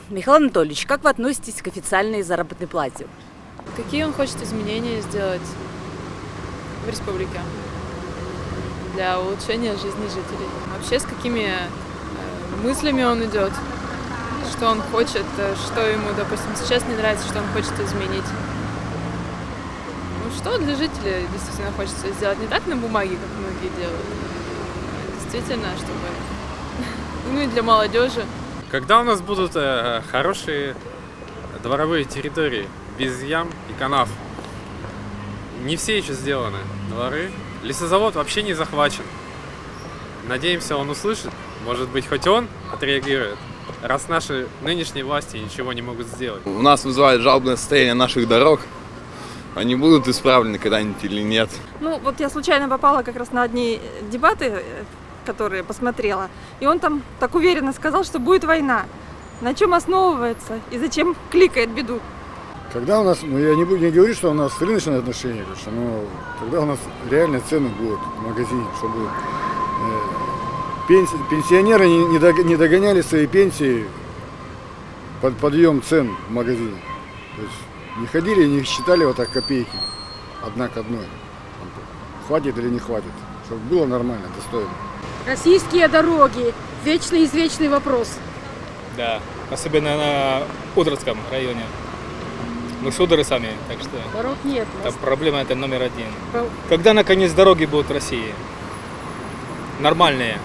Михаил Анатольевич, как вы относитесь к официальной заработной плате? Какие он хочет изменения сделать в республике для улучшения жизни жителей? Вообще, с какими мыслями он идет? Что он хочет, что ему, допустим, сейчас не нравится, что он хочет изменить? Ну, что для жителей действительно хочется сделать? Не так на бумаге, как многие делают, а действительно, чтобы... Ну и для молодежи. Когда у нас будут хорошие дворовые территории, без ям и канав? Не все еще сделаны дворы. Лесозавод вообще не захвачен. Надеемся, он услышит. Может быть, хоть он отреагирует, раз наши нынешние власти ничего не могут сделать. У нас вызывает жалобное состояние наших дорог. Они будут исправлены когда-нибудь или нет? Ну, вот я случайно попала как раз на одни дебаты, которые посмотрела, и он там так уверенно сказал, что будет война. На чем основывается и зачем кликает беду? Когда у нас, ну я не говорю, что у нас рыночные отношения, конечно, но когда у нас реально цены будут в магазине, чтобы пенсионеры не догоняли свои пенсии под подъем цен в магазине. То есть не ходили и не считали вот так копейки одна к одной. Хватит или не хватит, чтобы было нормально, достойно. Российские дороги. Вечный извечный вопрос. Да, особенно на Удровском районе. Мы судоры сами, так что Дорог нет. там проблема это номер один. Когда наконец дороги будут в России? Нормальные.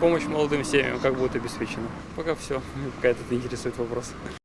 Помощь молодым семьям как будет обеспечена? Пока все. Пока этот интересует вопрос.